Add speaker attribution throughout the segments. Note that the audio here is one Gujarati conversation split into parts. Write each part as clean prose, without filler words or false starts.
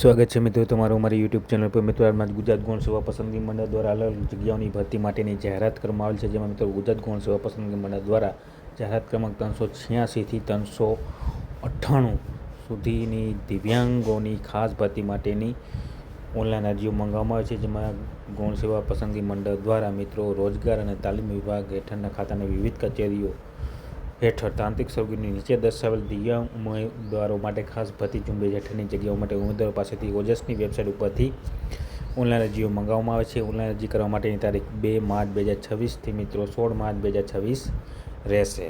Speaker 1: સ્વાગત છે મિત્રો તમારું અમારી યુટ્યુબ ચેનલ પર। મિત્રો આજમાં ગુજરાત ગૌણ સેવા પસંદગી મંડળ દ્વારા અલગ અલગ જગ્યાઓની ભરતી માટેની જાહેરાત કરવામાં આવેલ છે, જેમાં મિત્રો ગુજરાત ગૌણ સેવા પસંદગી મંડળ દ્વારા જાહેરાત ક્રમાંક 386થી 398 સુધીની દિવ્યાંગોની ખાસ ભરતી માટેની ઓનલાઈન અરજીઓ મંગાવવામાં આવે છે, જેમાં ગૌણ સેવા પસંદગી મંડળ દ્વારા મિત્રો રોજગાર અને તાલીમ વિભાગ હેઠળના ખાતાની વિવિધ કચેરીઓ હેઠળ તાંત્રિક સર્વગુણની નીચે દર્શાવેલ દિવ્યાંગ ઉમેદવારો માટે ખાસ ભરતી ઝુંબેશ હેઠળની જગ્યાઓ માટે ઉમેદવારો પાસેથી ઓજસની વેબસાઇટ ઉપરથી ઓનલાઈન અરજીઓ મંગાવવામાં આવે છે। ઓનલાઈન અરજી કરવા માટેની તારીખ 2 માર્ચ 2026થી મિત્રો 16 માર્ચ 2026 રહેશે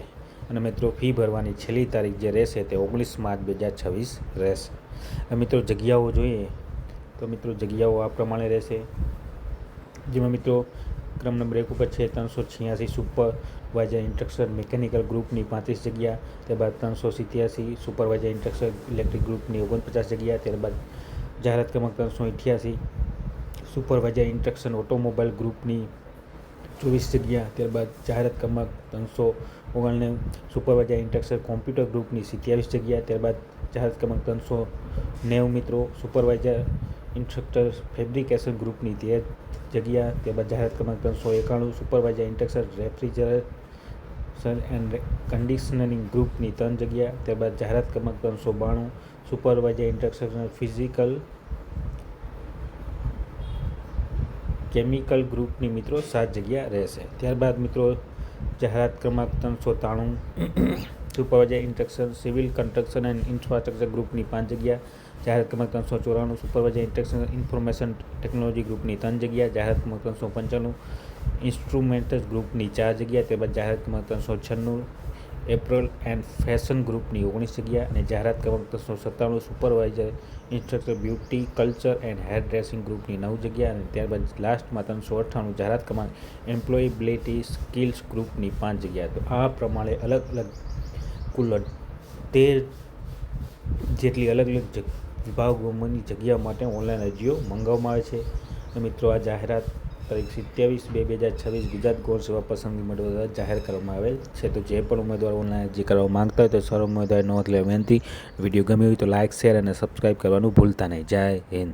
Speaker 1: અને મિત્રો ફી ભરવાની છેલ્લી તારીખ જે રહેશે તે 19 માર્ચ 2026 રહેશે। મિત્રો જગ્યાઓ જોઈએ તો મિત્રો જગ્યાઓ આ પ્રમાણે રહેશે, જેમાં મિત્રો ક્રમ નંબર 1 ઉપર છે 386 સુપરવાઇઝર ઇન્સ્ટ્રક્ટર મિકેનિકલ ગ્રુપની 35 જગ્યા, ત્યારબાદ 387 સુપરવાઇઝર ઇન્સ્ટ્રક્ટર ઇલેક્ટ્રિક ગ્રુપની 49 જગ્યા, ત્યારબાદ જાહેરાત ક્રમાંક 388 સુપરવાઇઝર ઇન્સ્ટ્રક્શન ઓટોમોબાઈલ ગ્રુપની 24 જગ્યા, ત્યારબાદ જાહેરાત ક્રમાંક 399 સુપરવાઇઝર ઇન્સ્ટ્રક્ટર કોમ્પ્યુટર ગ્રુપની 27 જગ્યા, ત્યારબાદ જાહેરાત ક્રમાંક 390 મિત્રો સુપરવાઇઝર ઇન્સ્ટ્રક્ટર ફેબ્રિકેશન ગ્રુપની 13 જગ્યા, ત્યારબાદ જાહેરાત ક્રમાંક 391 સુપરવાઇઝર ઇન્સ્ટ્રક્ટર રેફ્રિજરેશન એન્ડ કન્ડિશનરિંગ ગ્રુપની 3 જગ્યા, ત્યારબાદ જાહેરાત ક્રમાંક 392 સુપરવાઇઝર ઇન્સ્ટ્રક્ટર ફિઝિકલ કેમિકલ ગ્રુપની મિત્રો 7 જગ્યા રહેશે। ત્યારબાદ મિત્રો જાહેરાત ક્રમાંક 393 supervisor instructor civil construction and infrastructure ગ્રુપની 5 જગ્યા, જાહેરાત ક્રમાંક 394 સુપરવાઇઝર ઇન્સ્ટ્રક્ટર ઇન્ફોર્મેશન ટેકનોલોજી ગ્રુપની 3 જગ્યા, જાહેરાત ક્રમાંક 395 ઇન્સ્ટ્રુમેન્ટ્સ ગ્રુપની 4 જગ્યા, ત્યારબાદ જાહેરાત ક્રમાંક 396 એપ્રલ એન્ડ ફેશન ગ્રુપની 19 જગ્યા અને જાહેરાત ક્રમાંક 397 supervisor instructor beauty culture and hair dressing ગ્રુપની 9 જગ્યા અને ત્યારબાદ લાસ્ટમાં 398 જાહેરાત ક્રમાંક એમ્પ્લોયેબિલિટી સ્કિલ્સ ગ્રુપની 5 જગ્યા। તો આ પ્રમાણે અલગ અલગ કુલ 13 જેટલી અલગ અલગ વિભાગોની જગ્યા માટે ઓનલાઈન અરજીઓ મંગાવવામાં આવે છે। અને મિત્રો આ જાહેરાત તારીખ 27/2/2026 ગુજરાત ગૌણ સેવા પસંદગી મંડળ દ્વારા જાહેર કરવામાં આવેલ છે। તો જે પણ ઉમેદવાર ઓનલાઈન અરજી કરવા માંગતા હોય તો સર્વ ઉમેદવારે નોંધ લેવા વિનંતી। વિડીયો ગમ્યો હોય તો લાઇક, શેર અને સબસ્ક્રાઈબ કરવાનું ભૂલતા નહીં। જય હિન્દ।